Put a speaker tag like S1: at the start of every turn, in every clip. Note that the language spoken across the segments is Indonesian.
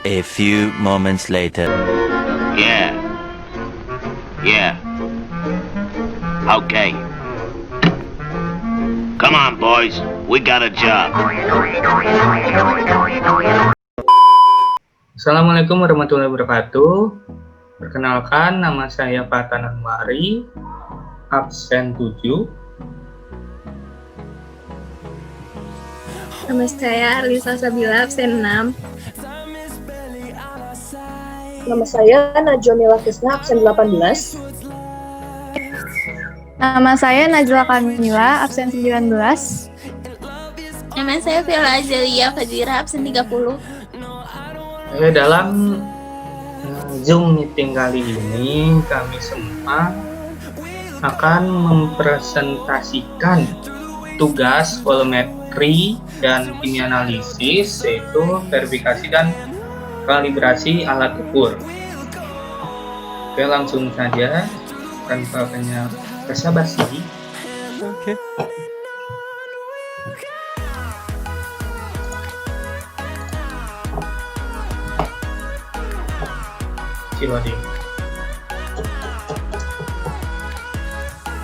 S1: A few moments later.
S2: Yeah. Okay. Come on, boys. We got a job.
S3: Assalamualaikum warahmatullahi wabarakatuh. Perkenalkan, nama saya Fatan Anwari, absen 7.
S4: Nama saya Arlisa Sabila, absen 6.
S5: Nama saya Najwa Mila Krisna, absen 18.
S6: Nama saya Najla Kamila, absen 19.
S4: Nama saya Viola Azelia Fazira, absen 30.
S3: Dalam Zoom meeting kali ini, kami semua akan mempresentasikan tugas volumetri dan kimia analisis, yaitu verifikasi dan kalibrasi alat ukur. Oke, langsung saja tanpa banyak basa-basi.
S1: Okay.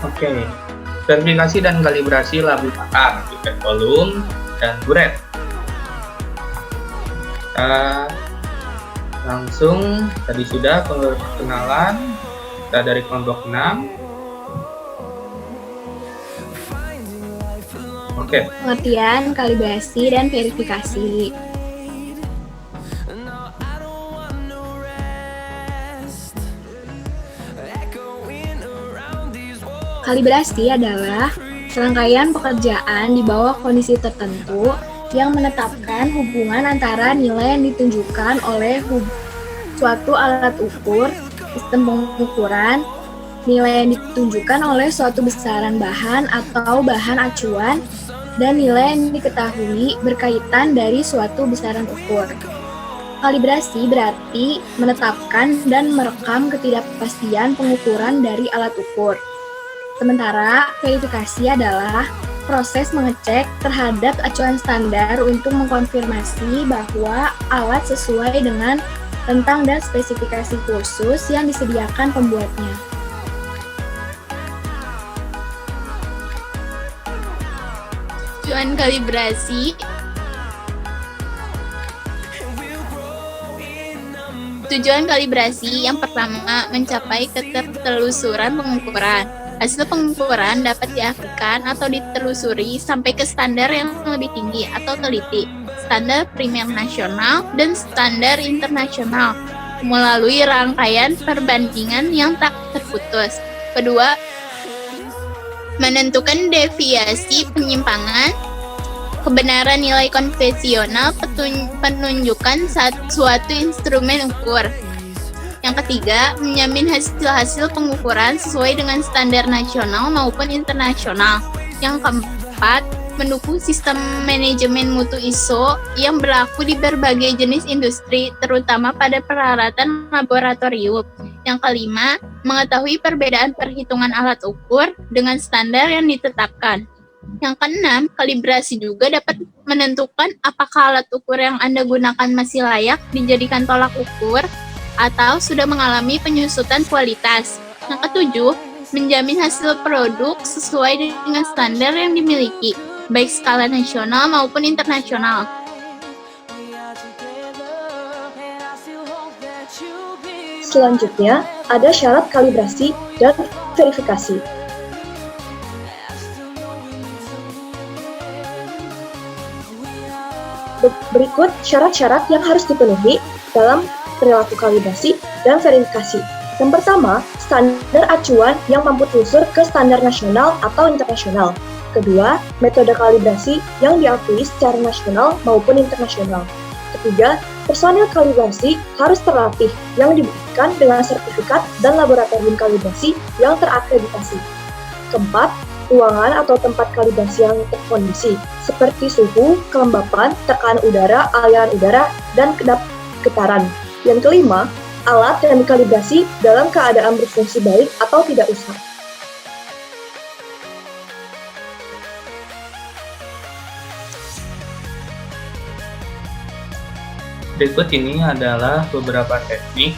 S3: Oke, verifikasi dan kalibrasi labu takar, pipet volume, dan buret. Kita langsung, tadi sudah perkenalan, kita dari kelompok 6. Oke.
S4: Pengertian, kalibrasi, dan verifikasi. Kalibrasi adalah serangkaian pekerjaan di bawah kondisi tertentu yang menetapkan hubungan antara nilai yang ditunjukkan oleh suatu alat ukur, sistem pengukuran, nilai yang ditunjukkan oleh suatu besaran bahan atau bahan acuan, dan nilai yang diketahui berkaitan dari suatu besaran ukur. Kalibrasi berarti menetapkan dan merekam ketidakpastian pengukuran dari alat ukur. Sementara verifikasi adalah proses mengecek terhadap acuan standar untuk mengkonfirmasi bahwa alat sesuai dengan rentang dan spesifikasi khusus yang disediakan pembuatnya. Tujuan kalibrasi yang pertama mencapai ketertelusuran pengukuran. Hasil pengukuran dapat diakhirkan atau ditelusuri sampai ke standar yang lebih tinggi atau teliti, standar primer nasional dan standar internasional, melalui rangkaian perbandingan yang tak terputus. Kedua, menentukan deviasi penyimpangan, kebenaran nilai konvensional penunjukan suatu instrumen ukur. Yang ketiga, menjamin hasil-hasil pengukuran sesuai dengan standar nasional maupun internasional. Yang keempat, mendukung sistem manajemen mutu ISO yang berlaku di berbagai jenis industri, terutama pada peralatan laboratorium. Yang kelima, mengetahui perbedaan perhitungan alat ukur dengan standar yang ditetapkan. Yang keenam, kalibrasi juga dapat menentukan apakah alat ukur yang Anda gunakan masih layak dijadikan tolak ukur atau sudah mengalami penyusutan kualitas. Yang ketujuh, menjamin hasil produk sesuai dengan standar yang dimiliki, baik skala nasional maupun internasional.
S5: Selanjutnya, ada syarat kalibrasi dan verifikasi. Berikut syarat-syarat yang harus dipenuhi dalam perilaku kalibrasi dan verifikasi. Yang pertama, standar acuan yang mampu telusur ke standar nasional atau internasional. Kedua, metode kalibrasi yang diakui secara nasional maupun internasional. Ketiga, personel kalibrasi harus terlatih yang dibuktikan dengan sertifikat dan laboratorium kalibrasi yang terakreditasi. Keempat, ruangan atau tempat kalibrasi yang terkondisi, seperti suhu, kelembapan, tekanan udara, aliran udara, dan kedap getaran. Yang kelima, alat yang dikalibrasi dalam keadaan berfungsi baik atau tidak rusak.
S3: Berikut ini adalah beberapa teknik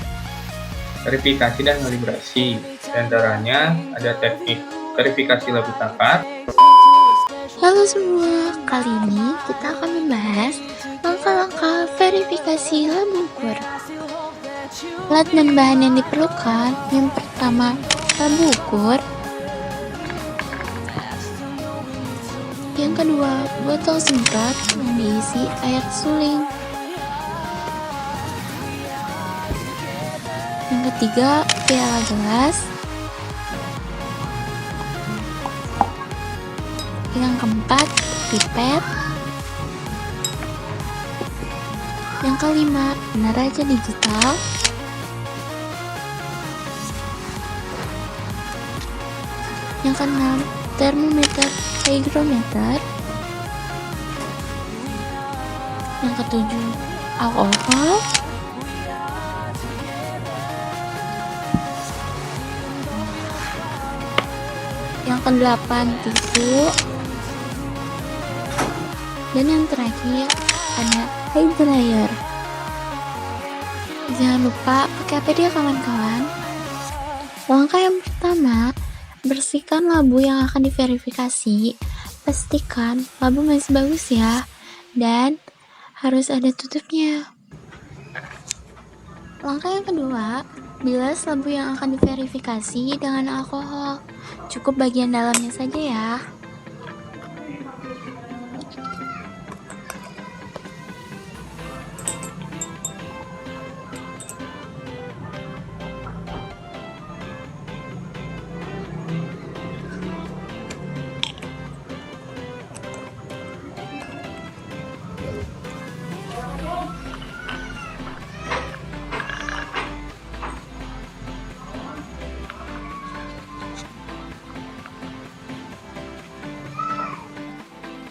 S3: verifikasi dan kalibrasi. Di antaranya ada teknik verifikasi labu tapat.
S4: Halo semua, kali ini kita akan membahas langkah-langkah verifikasi labu ukur. Alat dan bahan yang diperlukan, yang pertama labu ukur, yang kedua botol semprot yang diisi air suling, yang ketiga piala gelas, yang keempat pipet, yang kelima neraca digital, yang keenam termometer hygrometer, yang ketujuh alkohol, yang kedelapan tisu, dan yang terakhir ada hair dryer. Jangan lupa pakai APD ya kawan-kawan. Langkah yang pertama, bersihkan labu yang akan diverifikasi. Pastikan labu masih bagus ya, dan harus ada tutupnya. Langkah yang kedua, bilas labu yang akan diverifikasi dengan alkohol. Cukup bagian dalamnya saja ya.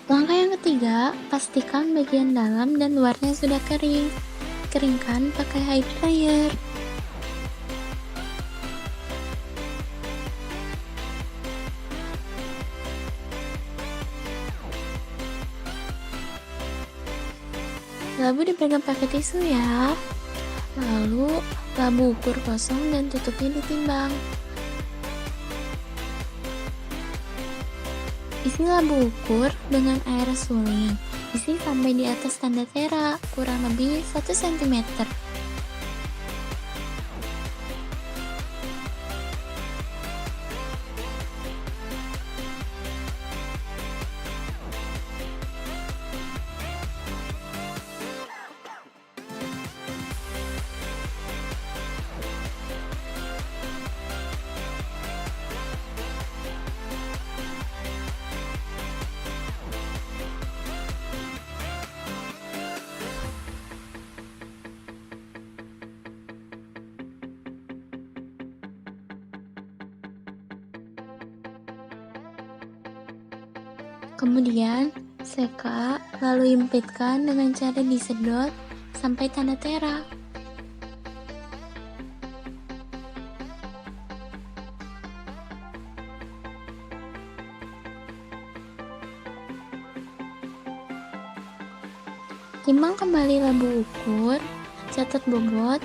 S4: Langkah yang ketiga, pastikan bagian dalam dan luarnya sudah kering. Keringkan pakai hair dryer. Labu dipegang pakai tisu ya. Lalu labu ukur kosong dan tutupnya ditimbang. Isi labu ukur dengan air suling. Isi sampai di atas tanda tera, kurang lebih 1 cm. Kemudian seka, lalu impitkan dengan cara disedot sampai tanda tera. Timbang kembali labu ukur, catat bobot,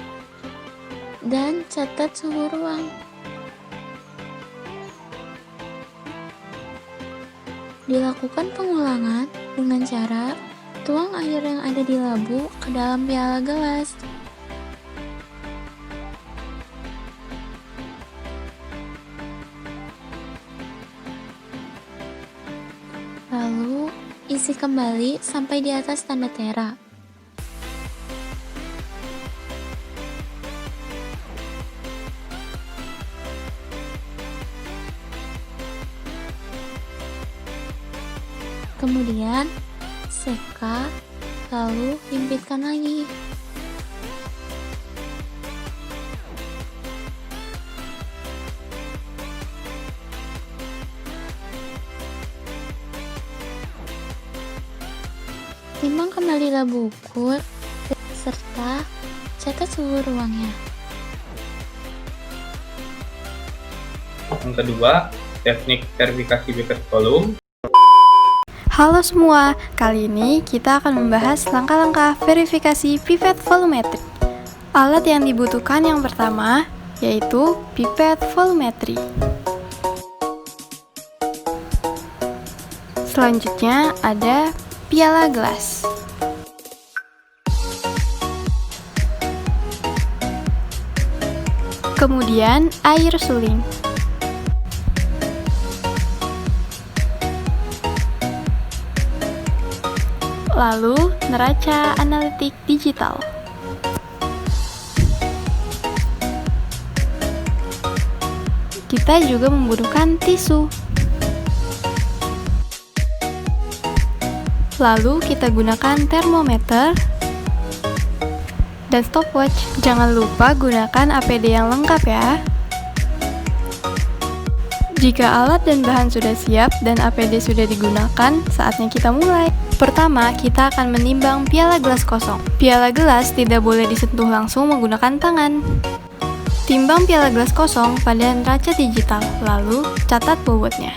S4: dan catat suhu ruang. Dilakukan pengulangan dengan cara tuang air yang ada di labu ke dalam piala gelas. Lalu isi kembali sampai di atas tanda tera. Kemudian seka, lalu himpitkan lagi. Timbang kembali labu ukur serta catat suhu ruangnya.
S3: Yang kedua, teknik verifikasi bebas volume.
S7: Halo semua, kali ini kita akan membahas langkah-langkah verifikasi pipet volumetri. Alat yang dibutuhkan yang pertama yaitu pipet volumetri. Selanjutnya ada piala gelas. Kemudian air suling. Lalu neraca analitik digital. Kita juga membutuhkan tisu. Lalu kita gunakan termometer dan stopwatch. Jangan lupa gunakan APD yang lengkap ya. Jika alat dan bahan sudah siap dan APD sudah digunakan, saatnya kita mulai. Pertama, kita akan menimbang piala gelas kosong. Piala gelas tidak boleh disentuh langsung menggunakan tangan. Timbang piala gelas kosong pada neraca digital, lalu catat bobotnya.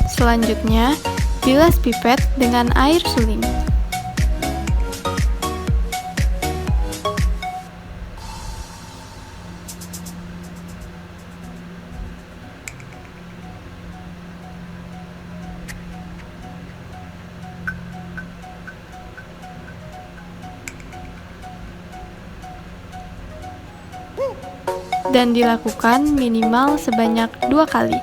S7: Selanjutnya, bilas pipet dengan air suling. Dan dilakukan minimal sebanyak 2 kali.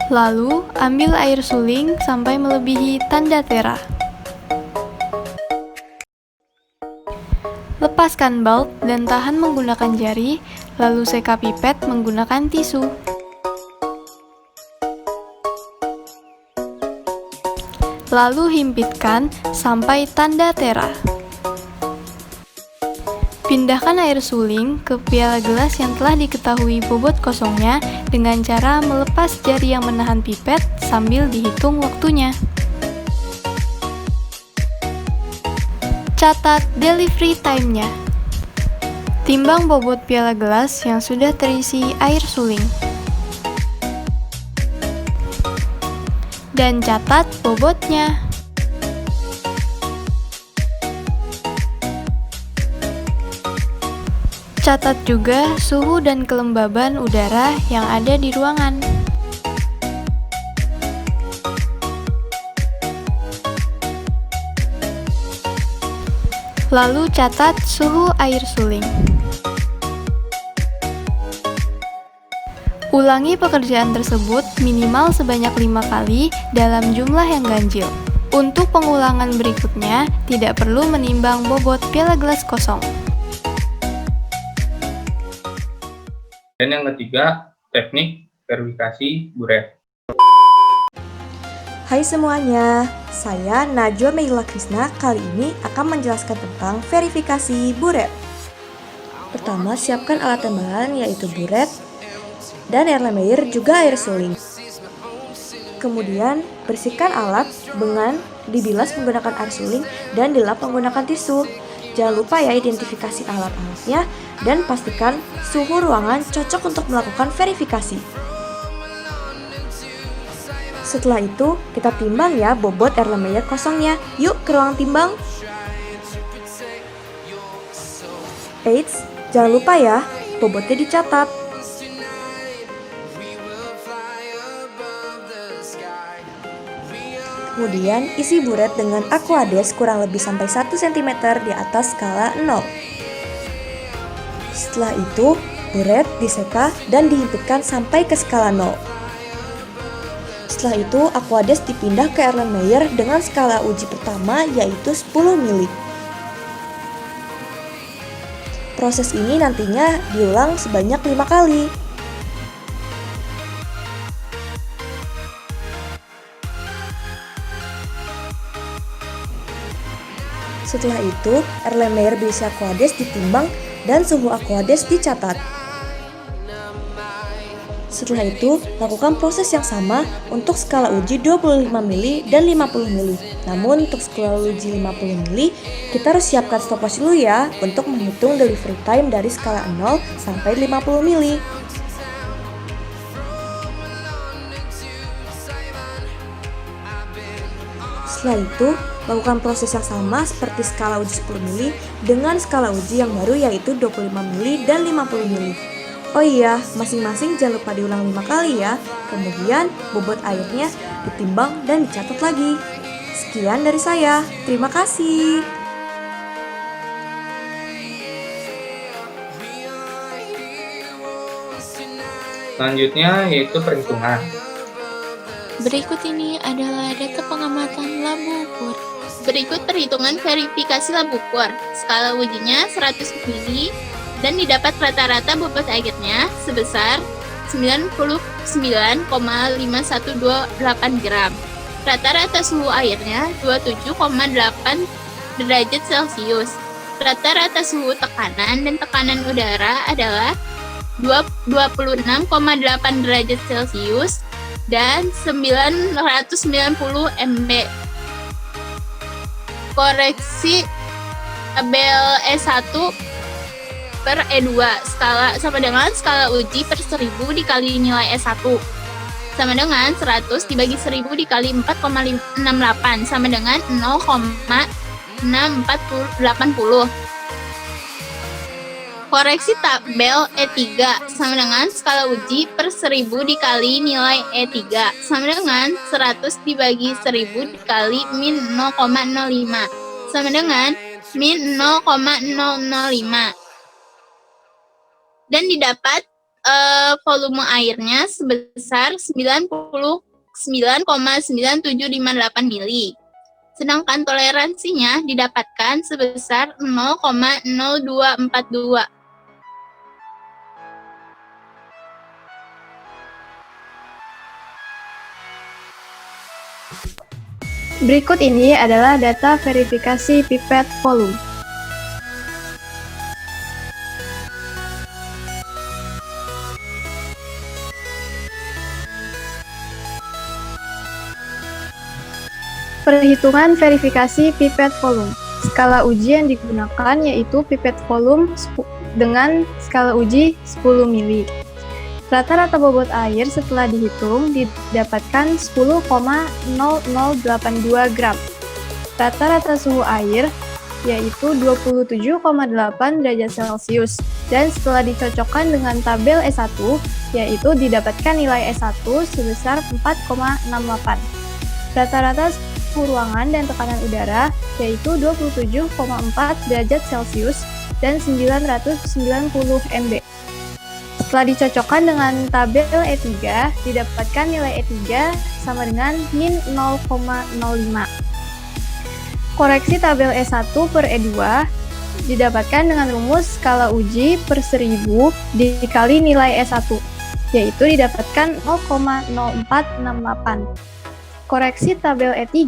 S7: Lalu, ambil air suling sampai melebihi tanda tera. Lepaskan bulb dan tahan menggunakan jari, lalu seka pipet menggunakan tisu. Lalu himpitkan sampai tanda tera. Pindahkan air suling ke piala gelas yang telah diketahui bobot kosongnya dengan cara melepas jari yang menahan pipet sambil dihitung waktunya. Catat delivery time-nya. Timbang bobot piala gelas yang sudah terisi air suling. Dan catat bobotnya. Catat juga suhu dan kelembaban udara yang ada di ruangan. Lalu catat suhu air suling. Ulangi pekerjaan tersebut minimal sebanyak 5 kali dalam jumlah yang ganjil. Untuk pengulangan berikutnya, tidak perlu menimbang bobot piala gelas kosong.
S3: Dan yang ketiga, teknik verifikasi buret.
S5: Hai semuanya, saya Najwa Meila Krisna kali ini akan menjelaskan tentang verifikasi buret. Pertama, siapkan alat tambahan yaitu buret dan Erlenmeyer juga air suling. Kemudian, bersihkan alat dengan dibilas menggunakan air suling dan dilap menggunakan tisu. Jangan lupa ya identifikasi alat-alatnya dan pastikan suhu ruangan cocok untuk melakukan verifikasi. Setelah itu, kita timbang ya bobot Erlenmeyer kosongnya. Yuk ke ruang timbang. Eits, jangan lupa ya, bobotnya dicatat. Kemudian, isi buret dengan Aquades kurang lebih sampai 1 cm di atas skala 0. Setelah itu, buret diseka dan dihimpitkan sampai ke skala 0. Setelah itu, Aquades dipindah ke Erlenmeyer dengan skala uji pertama yaitu 10 mili. Proses ini nantinya diulang sebanyak 5 kali. Setelah itu, Erlenmeyer berisi Aquades ditimbang dan suhu Aquades dicatat. Setelah itu, lakukan proses yang sama untuk skala uji 25 mili dan 50 mili. Namun untuk skala uji 50 mili, kita harus siapkan stopwatch dulu ya untuk menghitung delivery time dari skala 0 sampai 50 mili.
S8: Setelah itu, lakukan proses yang sama seperti skala uji 10 mili dengan skala uji yang baru yaitu 25 mili dan 50 mili. Oh iya, masing-masing jangan lupa diulang 5 kali ya. Kemudian bobot airnya ditimbang dan dicatat lagi. Sekian dari saya. Terima kasih.
S3: Selanjutnya yaitu perhitungan.
S4: Berikut ini adalah data pengamatan labu ukur. Berikut perhitungan verifikasi labu ukur. Skala ujinya 100 mili dan didapat rata-rata bobot airnya sebesar 99,5128 gram. Rata-rata suhu airnya 27,8 derajat Celcius. Rata-rata suhu tekanan dan tekanan udara adalah 26,8 derajat Celcius dan 990 MB. Koreksi tabel E1 per E2 skala sama dengan skala uji per 1000 dikali nilai E1 sama dengan 100 dibagi 1000 dikali 4,68 sama dengan 0,6480. Koreksi tabel E3 sama dengan skala uji per 1000 dikali nilai E3 sama dengan 100 dibagi 1000 dikali min 0,05 sama dengan min 0,005. Dan didapat volume airnya sebesar 99,9758 mili. Sedangkan toleransinya didapatkan sebesar 0,0242.
S6: Berikut ini adalah data verifikasi pipet volume. Perhitungan verifikasi pipet volume. Skala uji yang digunakan yaitu pipet volume dengan skala uji 10 mili. Rata-rata bobot air setelah dihitung didapatkan 10,0082 gram. Rata-rata suhu air yaitu 27,8 derajat Celcius dan setelah dicocokkan dengan tabel E1 yaitu didapatkan nilai E1 sebesar 4,68. Rata-rata suhu ruangan dan tekanan udara yaitu 27,4 derajat Celcius dan 990 MB. Setelah dicocokkan dengan tabel E3, didapatkan nilai E3 sama dengan min 0,05. Koreksi tabel E1 per E2 didapatkan dengan rumus skala uji per 1000 dikali nilai E1, yaitu didapatkan 0,0468. Koreksi tabel E3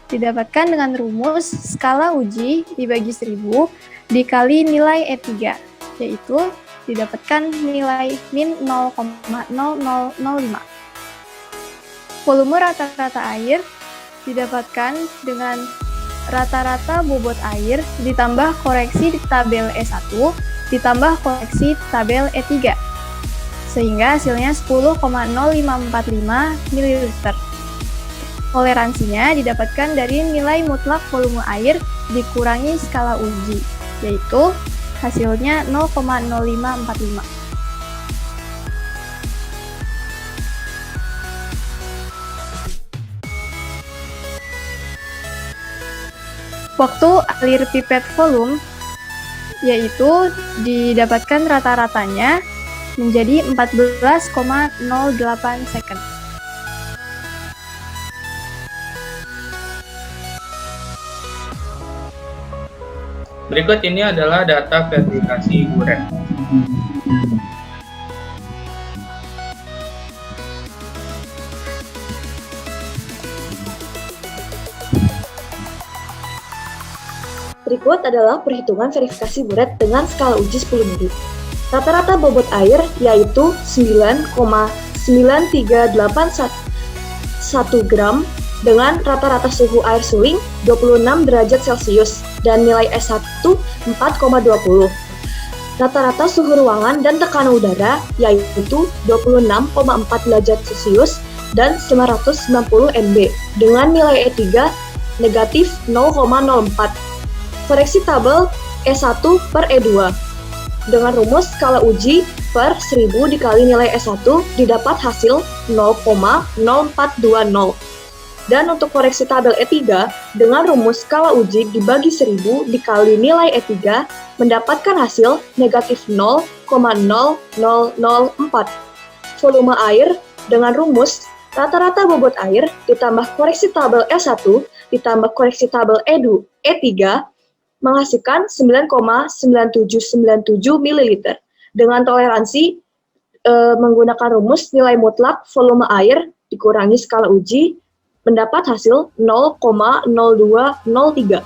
S6: didapatkan dengan rumus skala uji dibagi 1000 dikali nilai E3, yaitu didapatkan nilai min 0,0005. Volume rata-rata air didapatkan dengan rata-rata bobot air ditambah koreksi tabel E1 ditambah koreksi tabel E3, sehingga hasilnya 10,0545 ml. Toleransinya didapatkan dari nilai mutlak volume air dikurangi skala uji, yaitu hasilnya 0,0545. Waktu alir pipet volume yaitu didapatkan rata-ratanya menjadi 14,08 second.
S3: Berikut ini adalah data verifikasi uret.
S5: Berikut adalah perhitungan verifikasi buret dengan skala uji 10 mili. Rata-rata bobot air yaitu 9,9381 gram dengan rata-rata suhu air suling 26 derajat Celcius dan nilai S1 4,20. Rata-rata suhu ruangan dan tekanan udara yaitu 26,4 derajat Celcius dan 990 MB dengan nilai E3 negatif 0,04. Koreksi tabel E1 per E2. Dengan rumus skala uji per 1000 dikali nilai S1 didapat hasil 0,0420. Dan untuk koreksi tabel E3, dengan rumus skala uji dibagi 1000 dikali nilai E3 mendapatkan hasil negatif 0,0004. Volume air dengan rumus rata-rata bobot air ditambah koreksi tabel E1 ditambah koreksi tabel E3 menghasilkan 9,9797 ml. Dengan toleransi menggunakan rumus nilai mutlak volume air dikurangi skala uji mendapat hasil 0,0203.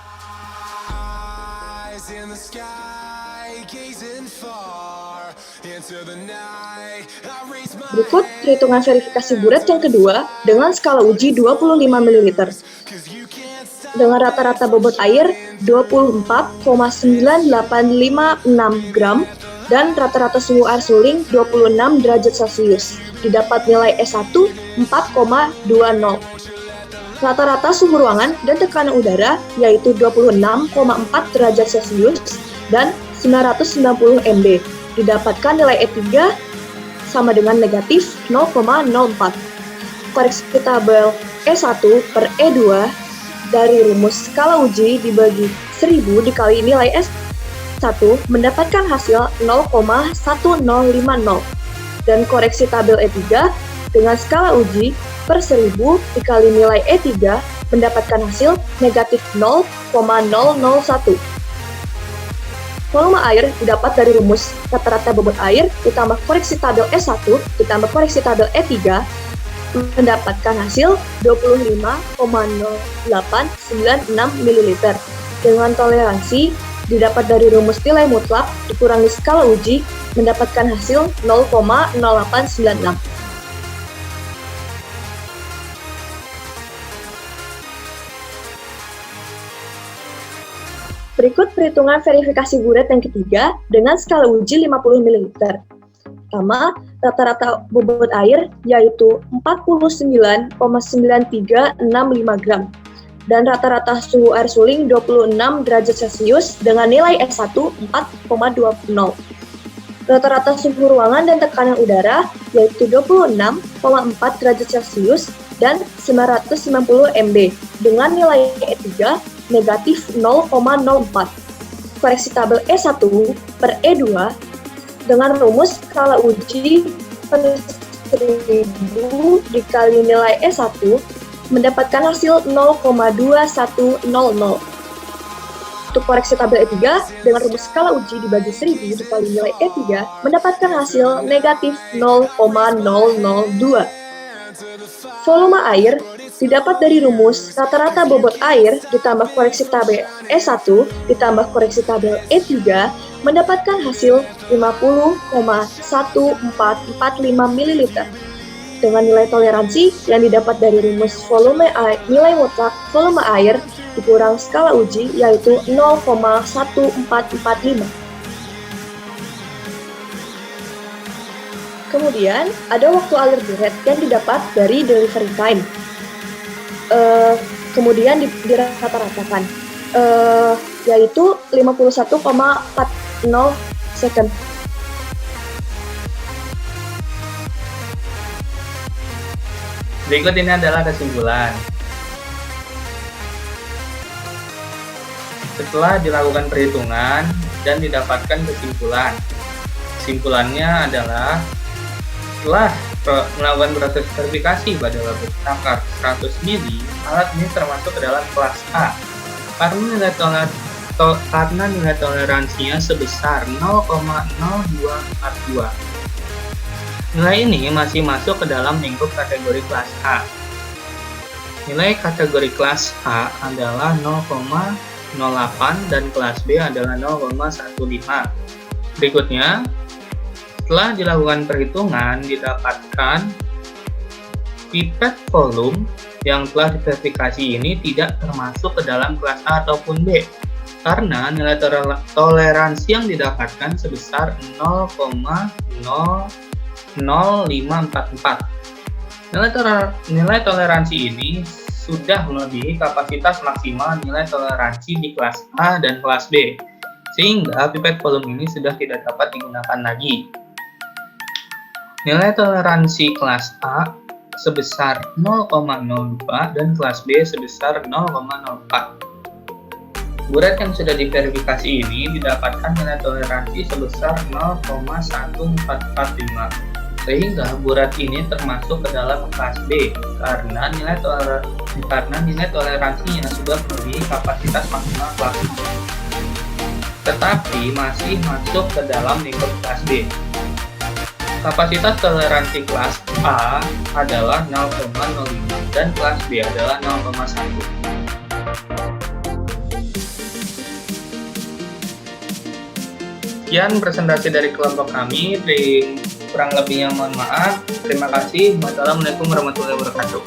S5: Berikut perhitungan verifikasi buret yang kedua dengan skala uji 25 ml. Dengan rata-rata bobot air 24,9856 gram dan rata-rata suhu air suling 26 derajat Celcius. Didapat nilai S1 4,20. Rata-rata suhu ruangan dan tekanan udara yaitu 26,4 derajat Celcius dan 990 MB. Didapatkan nilai E3 sama dengan negatif 0,04. Koreksi tabel E1 per E2 dari rumus skala uji dibagi 1000 dikali nilai S1 mendapatkan hasil 0,1050. Dan koreksi tabel E3 dengan skala uji per 1000 dikali nilai E3 mendapatkan hasil negatif 0,001. Volume air didapat dari rumus rata-rata bobot air ditambah koreksi tabel S1 ditambah koreksi tabel E3 mendapatkan hasil 25,0896 ml. Dengan toleransi didapat dari rumus nilai mutlak dikurangi skala uji mendapatkan hasil 0,0896. Berikut perhitungan verifikasi buret yang ketiga dengan skala uji 50 ml. Pertama, rata-rata bobot air yaitu 49,9365 gram dan rata-rata suhu air suling 26 derajat Celcius dengan nilai S1 4,20. Rata-rata suhu ruangan dan tekanan udara yaitu 26,4 derajat Celcius dan 990 MB dengan nilai E3 negatif 0,04. Koreksi tabel E1 per E2 dengan rumus skala uji per 1000 dikali nilai E1 mendapatkan hasil 0,2100. Untuk koreksi tabel E3 dengan rumus skala uji dibagi 1000 dikali nilai E3 mendapatkan hasil negatif 0,002. Volume air didapat dari rumus rata-rata bobot air ditambah koreksi tabel E1 ditambah koreksi tabel E3 mendapatkan hasil 50,1445 ml. Dengan nilai toleransi yang didapat dari rumus volume air, nilai mutlak volume air dikurang skala uji yaitu 0,1445. Kemudian ada waktu alir buret yang didapat dari delivery time. Kemudian dirata-ratakan yaitu 51,40 second.
S3: Berikut ini adalah kesimpulan. Setelah dilakukan perhitungan dan didapatkan kesimpulan. Kesimpulannya adalah setelah melakukan proses verifikasi pada label takar 100 mili, alat ini termasuk ke dalam kelas A karena nilai toleransinya sebesar 0,0242. Nilai ini masih masuk ke dalam lingkup kategori kelas A. Nilai kategori kelas A adalah 0,08 dan kelas B adalah 0,15. Berikutnya, setelah dilakukan perhitungan, didapatkan pipet volume yang telah diverifikasi ini tidak termasuk ke dalam kelas A ataupun B karena nilai toleransi yang didapatkan sebesar 0,0544. Nilai toleransi ini sudah melebihi kapasitas maksimal nilai toleransi di kelas A dan kelas B, sehingga pipet volume ini sudah tidak dapat digunakan lagi. Nilai toleransi kelas A sebesar 0,02 dan kelas B sebesar 0,04. Burat yang sudah diverifikasi ini didapatkan nilai toleransi sebesar 0,1445, sehingga burat ini termasuk ke dalam kelas B karena nilai toleransinya sudah melebihi kapasitas maksimal kelas A, tetapi masih masuk ke dalam lingkup kelas B. Kapasitas toleransi kelas A adalah 0,05 dan kelas B adalah 0,1. Sekian presentasi dari kelompok kami. Kurang lebihnya mohon maaf. Terima kasih. Wassalamualaikum warahmatullahi wabarakatuh.